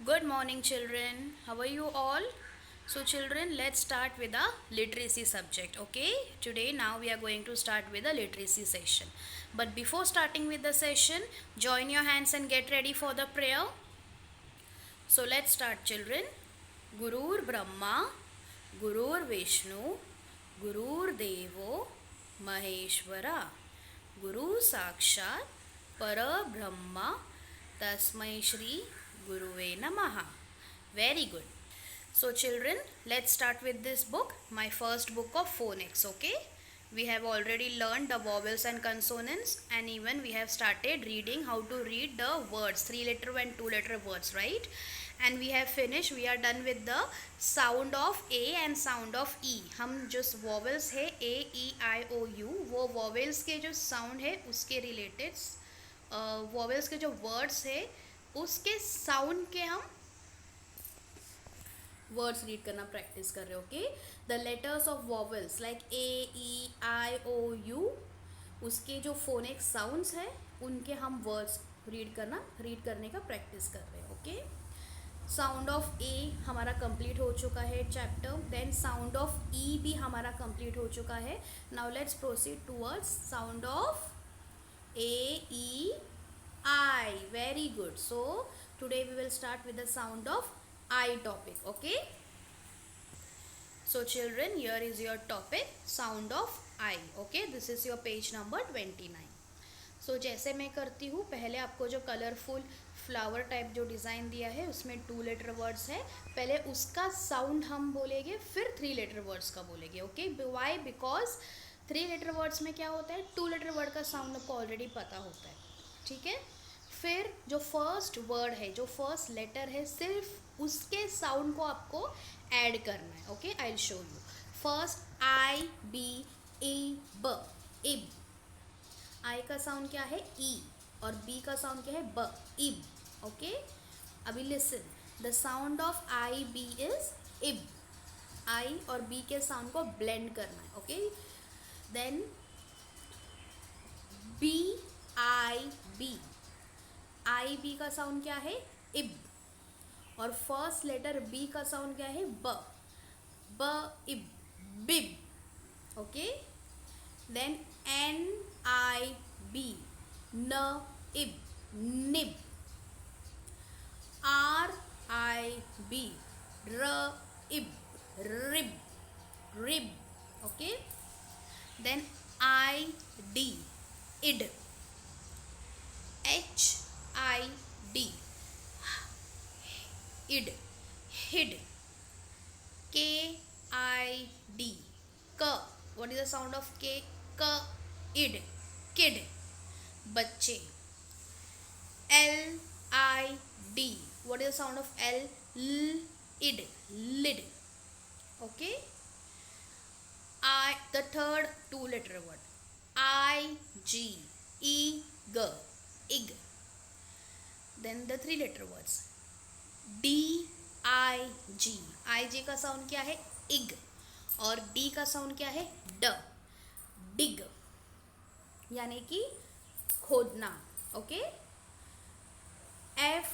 Good morning, children. How are you all? So, children, let's start with the literacy subject. Okay, today now we are going to start with the literacy session. But before starting with the session, join your hands and get ready for the prayer. So, let's start, children. Gurur Brahma, Gurur Vishnu, Gurur Devo, Maheshwara, Guru Sakshat, Para Brahma, Tasmai Shri Guruve Namaha. Very good. So, children, let's start with this book, my first book of phonics. Okay, we have already learned the vowels and consonants, and even we have started reading how to read the words, 3 letter and 2 letter words, right? And we have finished, we are done with the sound of A and sound of E. हम जो vowels है A, E, I, O, U, वो vowels के जो sound है उसके related vowels के जो words है उसके sound के हम वर्ड्स रीड करना प्रैक्टिस कर रहे हो. Okay, the letters of vowels like A, E, I, O, U, उसके जो फोनिक साउंड्स है उनके हम वर्ड्स रीड करने का प्रैक्टिस कर रहे हैं. ओके, साउंड ऑफ ए हमारा कंप्लीट हो चुका है chapter. Then sound of E भी हमारा कंप्लीट हो चुका है. Now let's proceed towards sound of A, E, I. Very good. So today we will start with the sound of I topic. Okay, so children, here is your topic, sound of I. Okay, this is your page number 29. So जैसे मैं करती हूँ, पहले आपको जो colourful flower type जो design दिया है उसमें 2 लेटर वर्ड्स है, पहले उसका साउंड हम बोलेंगे, फिर 3 लेटर वर्ड्स का बोलेंगे. Okay, why? Because 3 letter words में क्या होता है, 2 लेटर वर्ड का साउंड आपको ऑलरेडी पता होता है. ठीक है, फिर जो फर्स्ट वर्ड है, जो फर्स्ट लेटर है, सिर्फ उसके साउंड को आपको ऐड करना है. Okay, I will show you. First I, B, A, ब, इब. आई का साउंड क्या है? ई. और बी का साउंड क्या है? ब, इब. ओके, अभी listen. The sound of I, B is इब. आई और बी के साउंड को ब्लेंड करना है. Okay, then B, I, B. I, B का साउंड क्या है? इब. और फर्स्ट लेटर बी का साउंड क्या है? ब. ब, इब, bib. Okay, then N, I, B, न, इब, निब. आर, आई, बी, र, इब, rib, rib. Okay, then I, D, इड. एच, आई, डी, इड, हिड. के, आई, डी, क. What is the sound of K? क, इड, किड, बच्चे. L, I, D. What is the sound of L? ल, इड, lid. Okay, I, the third 2 letter word, I, G, E, ग, इग. Then the 3 letter words, D, I, G. I, G का साउंड क्या है? इग. और D का साउंड क्या है? ड, डिग, यानी कि खोदना. Okay, F,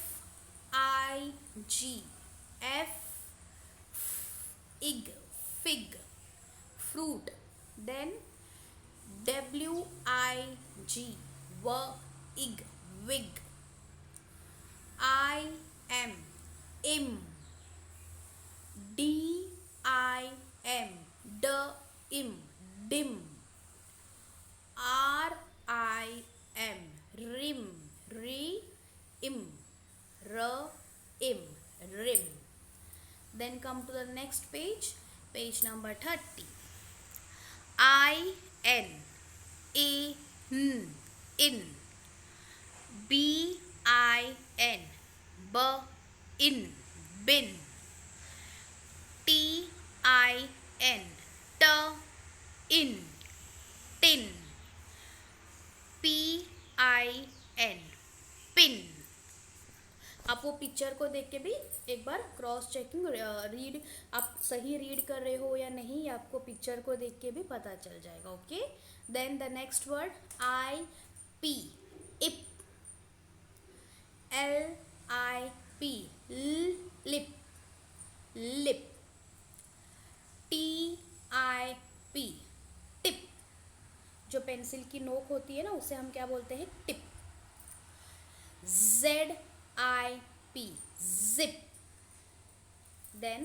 I, G, F, इग, fig, fruit. Then W, I, G, व, इग, wig. I, M, im. D, I, M, d, im, dim. R, I, M, rim, ri, im, r, im, rim. Then come to the next page, page number 30. I, N, A, N, in. B, I, N, b, in, bin. T, I, N, t, in, tin. P, I, N, pin. आप वो picture को देख के भी एक बार cross checking read, आप सही read कर रहे हो या नहीं, ये आपको पिक्चर को देख के भी पता चल जाएगा. Okay, then the next word I, P, इप. L, I, P, lip, lip, TIP, tip, जो पेंसिल की नोक होती है ना उसे हम क्या बोलते हैं, tip. ZIP, zip, then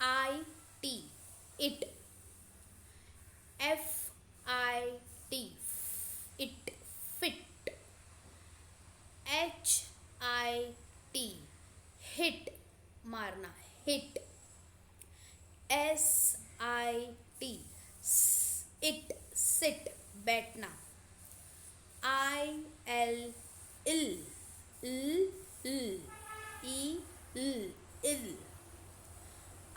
IT, it, FIT, it, fit, HIT, hit, मारना, हिट, SIT, इट, सिट, बैठना, IL, इल, इल, इल, इल, इल,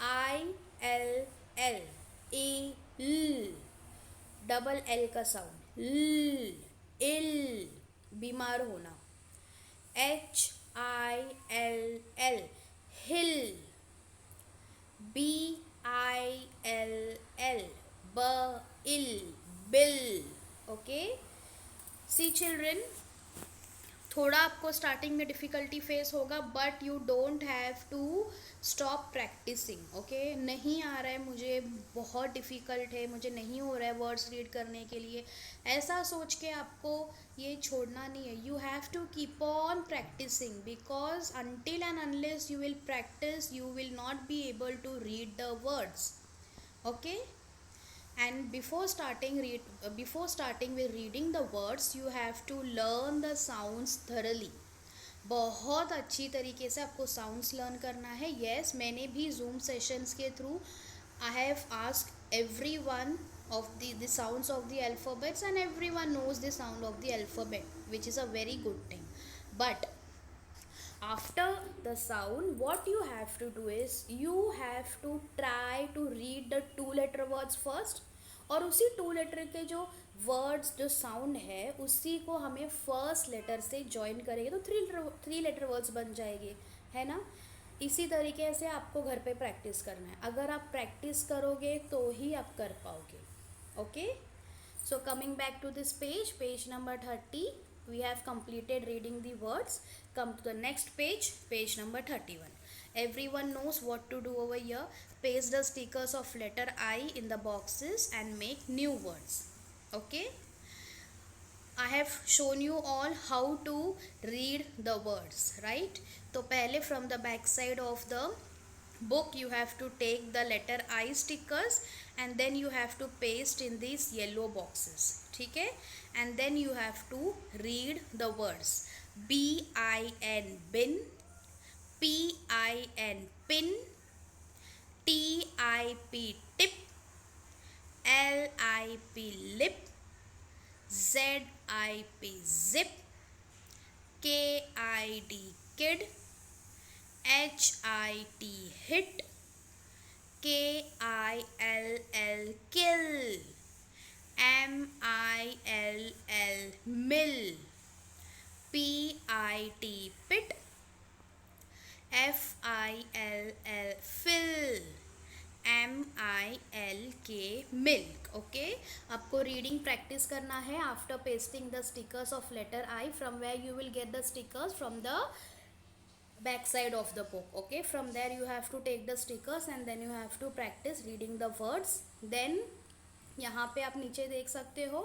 ILL, इल, डबल L का साउंड, इल, बीमार होना, HILL, hill, BILL, bill. Okay, see children, थोड़ा आपको स्टार्टिंग में डिफ़िकल्टी फेस होगा, but you don't have to stop practising. Okay, नहीं आ रहा है मुझे, बहुत डिफ़िकल्ट है, मुझे नहीं हो रहा है वर्ड्स रीड करने के लिए, ऐसा सोच के आपको ये छोड़ना नहीं है। You have to keep on practising, because until and unless you will practise you will not be able to read the words. Okay, and before starting with reading the words you have to learn the sounds thoroughly। बहुत अच्छी तरीके से आपको sounds learn करना है। Yes, मैंने भी zoom sessions के through I have asked every one of the sounds of the alphabets and everyone knows the sound of the alphabet, which is a very good thing, but after the sound what you have to do is you have to try to read the two letter words first, और उसी to letter के जो words जो sound है उसी को हमें first letter से ज्वाइन करेंगे तो थ्री लेटर वर्ड्स बन जाएंगे, है ना। इसी तरीके से आपको घर पे प्रैक्टिस करना है, अगर आप प्रैक्टिस करोगे तो ही आप कर पाओगे। Okay, so coming back to this page, page number 30, we have completed reading the words. Come to the next page, page number 31. Everyone knows what to do over here. Paste the stickers of letter I in the boxes and make new words. Okay, I have shown you all how to read the words, right? तो पहले from the back side of the book you have to take the letter I stickers and then you have to paste in these yellow boxes, ठीक है, and then you have to read the words BIN, bin, PIN, pin, TIP, tip, LIP, lip, ZIP, zip, KID, kid, HIT, hit, KILL, kill, MILL, mill, PIT, pit, FILL, fill, MILK, milk। Okay, आपको reading practice करना है after pasting the stickers of letter I, from where you will get the stickers from the back side of the book। okay, from there you have to take the stickers and then you have to practice reading the words। then यहाँ पे आप नीचे देख सकते हो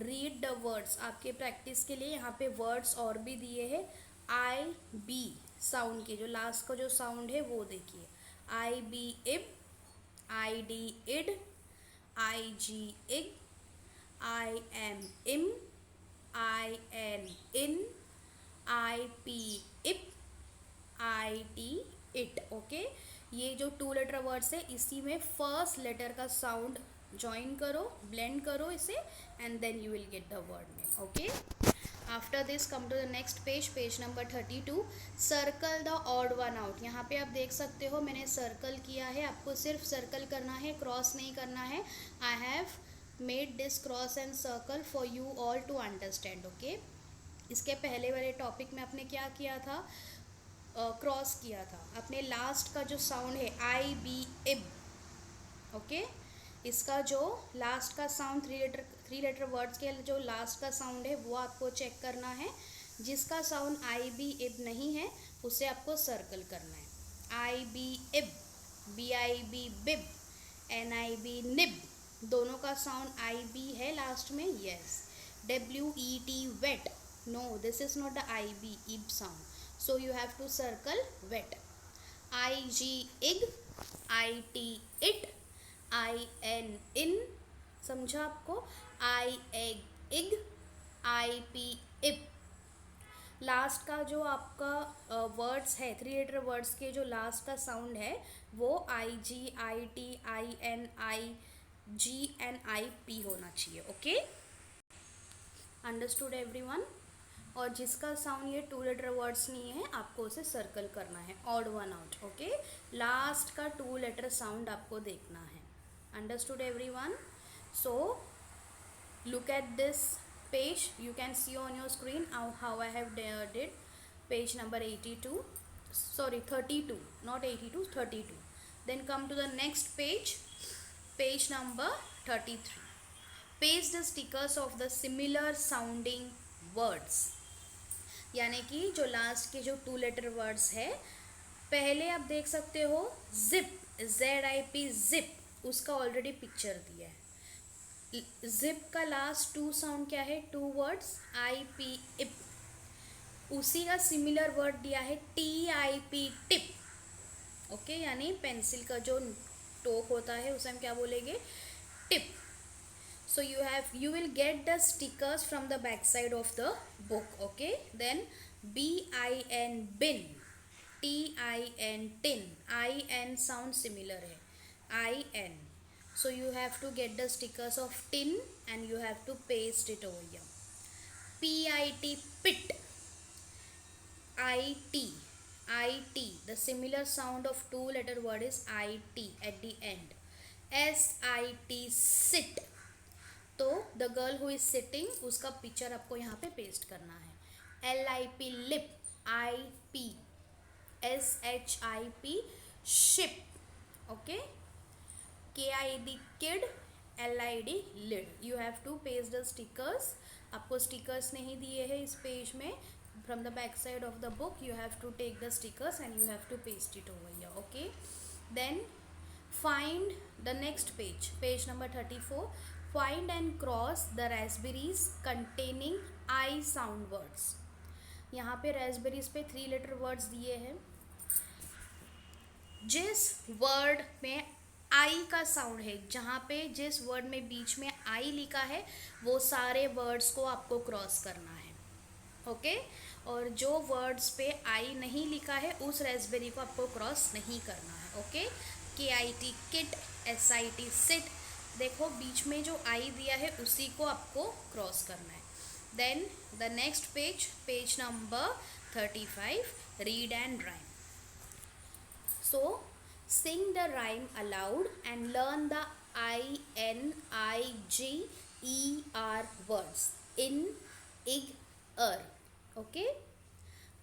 read the words, आपके practice के लिए यहाँ पे words और भी दिए हैं। IB साउंड के जो लास्ट का जो साउंड है वो देखिए, IB, इब, ID, इड, IG, इग, IM, इम, IN, इन, IP, इप, IT, इट। ओके, ये जो टू लेटर वर्ड्स है इसी में फर्स्ट लेटर का साउंड ज्वाइन करो, ब्लेंड करो इसे and then you will get the word name. Okay, after this come to the next page, page number 32, circle the odd one out. यहाँ पे आप देख सकते हो मैंने सर्कल किया है, आपको सिर्फ सर्कल करना है, क्रॉस नहीं करना है। I have made this cross and circle for you all to understand. Okay, इसके पहले वाले टॉपिक में आपने क्या किया था, क्रॉस किया था, अपने लास्ट का जो साउंड है IB, इब। ओके, इसका जो लास्ट का साउंड थ्री लेटर वर्ड्स के जो लास्ट का साउंड है वो आपको चेक करना है। जिसका साउंड आई बी इब नहीं है उसे आपको सर्कल करना है. आई बी इब, B I B bib, N I B nib, दोनों का साउंड आई बी है लास्ट में. Yes. W E T wet, no this is not the I B इब sound, so you have to circle wet. I G इग, I T it, I N in, समझा आपको. I एग इग, I P इप. Last का जो आपका वर्ड्स है, 3 लेटर वर्ड्स के जो लास्ट का साउंड है वो I G, I T, I N, I G and I P होना चाहिए. Okay, understood everyone. और जिसका साउंड ये 2 लेटर वर्ड्स नहीं है आपको उसे सर्कल करना है, odd one out. Okay, last का 2 लेटर साउंड आपको देखना है. Understood everyone. So look at this page, you can see on your screen how I have did page number 82, sorry 32, not 82, 32. Then come to the next page, page number 33. Paste the stickers of the similar sounding words. यानी कि जो last के जो 2 letter words है, पहले आप देख सकते हो जिप, ZIP जिप, उसका ऑलरेडी पिक्चर दिया है. जिप का लास्ट 2 साउंड क्या है, 2 वर्ड्स, आई पी इप. उसी का सिमिलर वर्ड दिया है TIP टिप. ओके, यानी पेंसिल का जो टोक होता है उसे हम क्या बोलेंगे, tip. So you will get the stickers from the back side of the book. Okay, then BIN bin, TIN tin, IN sound similar है, IN. So you have to get the stickers of tin and you have to paste it over here. PIT pit, IT, the similar sound of 2 letter word is IT at the end. SIT sit, तो the girl who is sitting उसका picture आपको यहाँ पे paste करना है. LIP lip, IP, SHIP ship. Okay, KID kid, LID lid. You have to paste the stickers. आपको stickers नहीं दिए हैं इस पेज में. From the back side of the book you have to take the stickers and you have to paste it over here. Okay, then find the next page, page number 34. Find and cross the raspberries containing I sound words. यहाँ पे raspberries पे 3 letter words दिए हैं. जिस word में आई का sound है, जहाँ पे जिस वर्ड में बीच में आई लिखा है वो सारे वर्ड्स को आपको क्रॉस करना है. ओके, और जो वर्ड्स पे आई नहीं लिखा है उस रेस्पबेरी को आपको क्रॉस नहीं करना है. Okay, KIT kit, SIT sit, देखो बीच में जो आई दिया है उसी को आपको क्रॉस करना है. Then the next page, page number 35, read and rhyme. So sing the rhyme aloud and learn the INIGER words in ig er. Okay,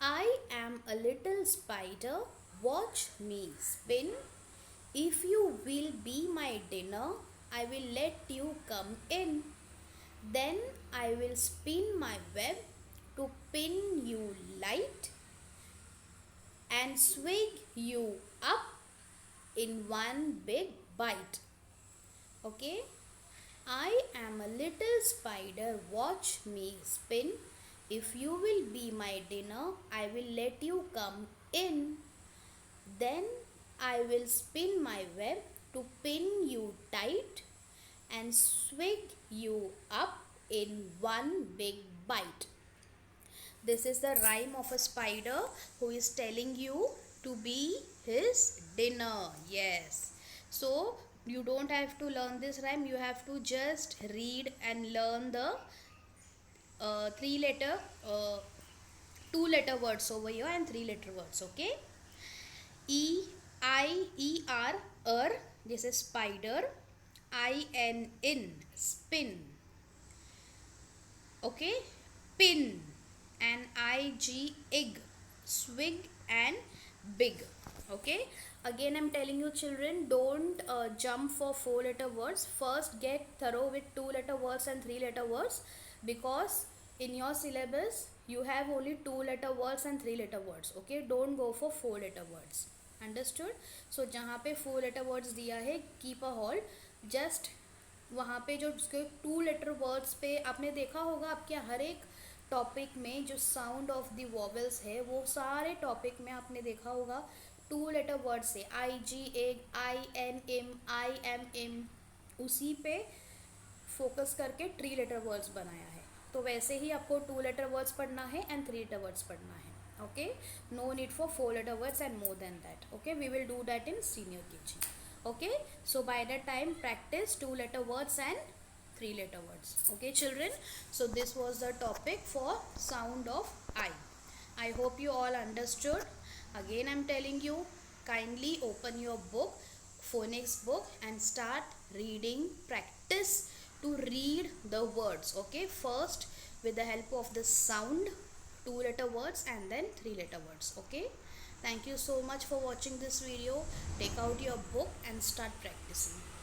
I am a little spider, watch me spin. If you will be my dinner, I will let you come in. Then I will spin my web to pin you light and swing you up in one big bite. Okay, I am a little spider, watch me spin. If you will be my dinner, I will let you come in. Then I will spin my web to pin you tight and swing you up in one big bite. This is the rhyme of a spider who is telling you to be his dinner. Yes. So you don't have to learn this rhyme. You have to just read and learn the 2 letter words over here and 3 letter words. Okay. EIER, this is spider. IN, spin. Okay, pin. And IG, ig, swig and big. Okay, again I'm telling you children, don't jump for 4 letter words. First get thorough with 2 letter words and 3 letter words, because in your syllabus you have only 2 letter words and 3 letter words. Okay, don't go for 4 letter words. Understood? So जहाँ पे 4 letter words दिया है, keep a hold. Just वहाँ पे जो उसके 2 letter words पे आपने देखा होगा, आपके हर एक टॉपिक में जो साउंड ऑफ द वॉवेल्स है वो सारे टॉपिक में आपने देखा होगा 2 letter वर्ड से, आई जी एग, I N M, I M M, उसी पे फोकस करके 3 letter वर्ड्स बनाया है. तो वैसे ही आपको 2 letter वर्ड्स पढ़ना है एंड 3 letter वर्ड्स पढ़ना है. Okay, no need for 4 letter words and more than that. Okay, we will do that in senior KG. Okay, so by that time practice 2 letter words and 3 letter words. Okay children, so this was the topic for sound of I. I hope you all understood. Again I'm telling you, kindly open your book, phonics book, and start reading. Practice to read the words. Okay, first with the help of the sound, 2 letter words and then 3 letter words. Okay, thank you so much for watching this video. Take out your book and start practicing.